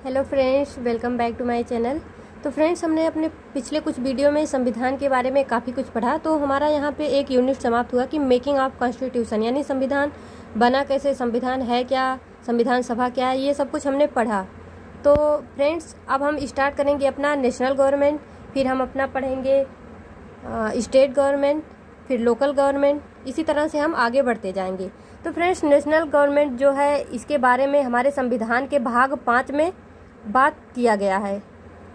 Hello friends, welcome back to my channel. तो friends, हमने अपने पिछले कुछ वीडियो में संविधान के बारे में काफ़ी कुछ पढ़ा। तो हमारा यहाँ पे एक यूनिट समाप्त हुआ कि मेकिंग ऑफ कॉन्स्टिट्यूशन, यानी संविधान बना कैसे, संविधान है क्या, संविधान सभा क्या है, ये सब कुछ हमने पढ़ा। तो फ्रेंड्स, अब हम स्टार्ट करेंगे अपना नेशनल गवर्नमेंट, फिर हम अपना पढ़ेंगे स्टेट गवर्नमेंट, फिर लोकल गवर्नमेंट, इसी तरह से हम आगे बढ़ते जाएंगे। तो फ्रेंड्स, नेशनल गवर्नमेंट जो है, इसके बारे में हमारे संविधान के भाग 5 में बात किया गया है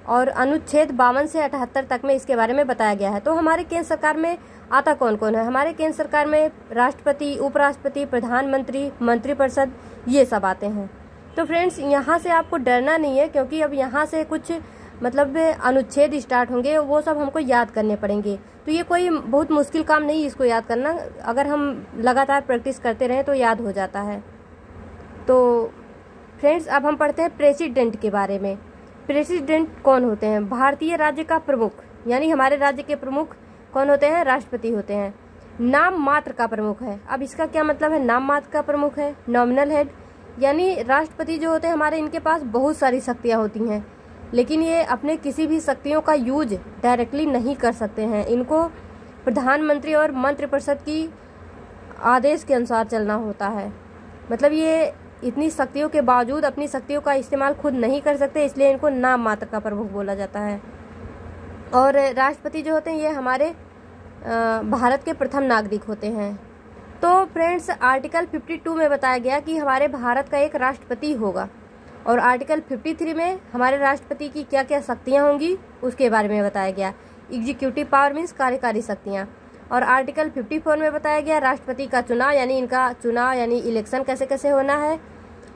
और अनुच्छेद 52 से 78 तक में इसके बारे में बताया गया है। तो हमारे केंद्र सरकार में आता कौन कौन है? हमारे केंद्र सरकार में राष्ट्रपति, उपराष्ट्रपति, प्रधानमंत्री, मंत्रिपरिषद, ये सब आते हैं। तो फ्रेंड्स, यहाँ से आपको डरना नहीं है, क्योंकि अब यहाँ से कुछ मतलब अनुच्छेद स्टार्ट होंगे, वो सब हमको याद करने पड़ेंगे। तो ये कोई बहुत मुश्किल काम नहीं है इसको याद करना, अगर हम लगातार प्रैक्टिस करते रहें तो याद हो जाता है। तो फ्रेंड्स, अब हम पढ़ते हैं प्रेसिडेंट के बारे में। प्रेसिडेंट कौन होते हैं? भारतीय राज्य का प्रमुख, यानी हमारे राज्य के प्रमुख कौन होते हैं? राष्ट्रपति होते हैं। नाम मात्र का प्रमुख है। अब इसका क्या मतलब है? नाम मात्र का प्रमुख है, नॉमिनल हेड, यानी राष्ट्रपति जो होते हैं हमारे, इनके पास बहुत सारी शक्तियाँ होती हैं, लेकिन ये अपने किसी भी शक्तियों का यूज डायरेक्टली नहीं कर सकते हैं। इनको प्रधानमंत्री और मंत्रिपरिषद की आदेश के अनुसार चलना होता है। मतलब ये इतनी शक्तियों के बावजूद अपनी शक्तियों का इस्तेमाल खुद नहीं कर सकते, इसलिए इनको नाम मात्र का प्रमुख बोला जाता है। और राष्ट्रपति जो होते हैं ये हमारे भारत के प्रथम नागरिक होते हैं। तो फ्रेंड्स, आर्टिकल 52 में बताया गया कि हमारे भारत का एक राष्ट्रपति होगा, और आर्टिकल 53 में हमारे राष्ट्रपति की क्या क्या शक्तियाँ होंगी उसके बारे में बताया गया। एग्जीक्यूटिव पावर मीन्स कार्यकारी शक्तियाँ। और आर्टिकल 54 में बताया गया राष्ट्रपति का चुनाव, यानी इनका चुनाव यानी इलेक्शन कैसे कैसे होना है।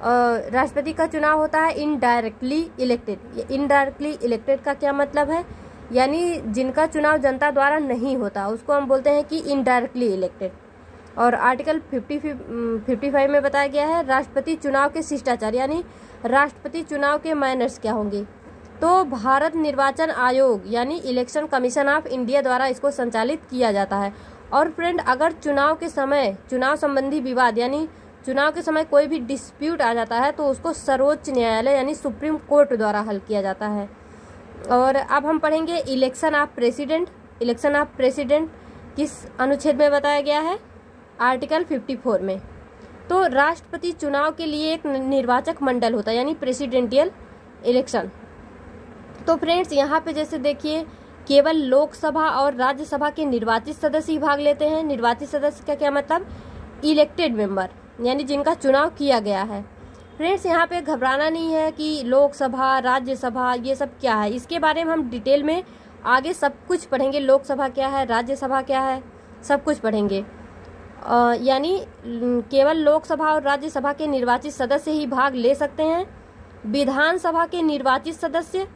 राष्ट्रपति का चुनाव होता है इनडायरेक्टली इलेक्टेड। इनडायरेक्टली इलेक्टेड का क्या मतलब है? यानी जिनका चुनाव जनता द्वारा नहीं होता, उसको हम बोलते हैं कि इनडायरेक्टली इलेक्टेड। और आर्टिकल 55 में बताया गया है राष्ट्रपति चुनाव के शिष्टाचार, यानी राष्ट्रपति चुनाव के मैनर्स क्या होंगे। तो भारत निर्वाचन आयोग यानी इलेक्शन कमीशन ऑफ इंडिया द्वारा इसको संचालित किया जाता है। और फ्रेंड, अगर चुनाव के समय चुनाव संबंधी विवाद, यानी चुनाव के समय कोई भी डिस्प्यूट आ जाता है, तो उसको सर्वोच्च न्यायालय यानी सुप्रीम कोर्ट द्वारा हल किया जाता है। और अब हम पढ़ेंगे election of president. Election of president किस अनुच्छेद में बताया गया है? आर्टिकल 54 में। तो राष्ट्रपति चुनाव के लिए एक निर्वाचक मंडल होता है, यानी प्रेसिडेंटियल इलेक्शन। तो फ्रेंड्स, यहाँ पे जैसे देखिए, केवल लोकसभा और राज्यसभा के निर्वाचित सदस्य ही भाग लेते हैं। निर्वाचित सदस्य का क्या मतलब? इलेक्टेड मेंबर, यानी जिनका चुनाव किया गया है। फ्रेंड्स, यहाँ पे घबराना नहीं है कि लोकसभा, राज्यसभा ये सब क्या है, इसके बारे में हम डिटेल में आगे सब कुछ पढ़ेंगे। लोकसभा क्या है, राज्यसभा क्या है, सब कुछ पढ़ेंगे। यानी केवल लोकसभा और राज्यसभा के निर्वाचित सदस्य ही भाग ले सकते हैं। विधानसभा के निर्वाचित सदस्य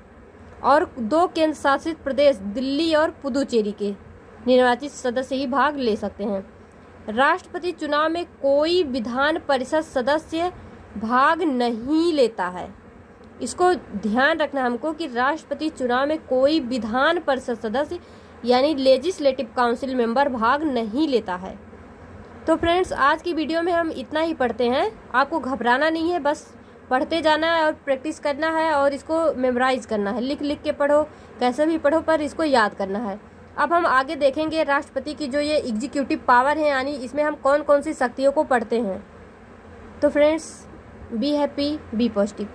और 2 केंद्र शासित प्रदेश दिल्ली और पुदुचेरी के निर्वाचित सदस्य ही भाग ले सकते हैं। राष्ट्रपति चुनाव में कोई विधान परिषद सदस्य भाग नहीं लेता है। इसको ध्यान रखना हमको कि राष्ट्रपति चुनाव में कोई विधान परिषद सदस्य यानी लेजिस्लेटिव काउंसिल मेंबर भाग नहीं लेता है। तो फ्रेंड्स, आज की वीडियो में हम इतना ही पढ़ते हैं। आपको घबराना नहीं है, बस पढ़ते जाना है और प्रैक्टिस करना है और इसको मेमोराइज करना है। लिख लिख के पढ़ो, कैसे भी पढ़ो, पर इसको याद करना है। अब हम आगे देखेंगे राष्ट्रपति की जो ये एग्जीक्यूटिव पावर है, यानी इसमें हम कौन कौन सी शक्तियों को पढ़ते हैं। तो friends, be happy, be positive.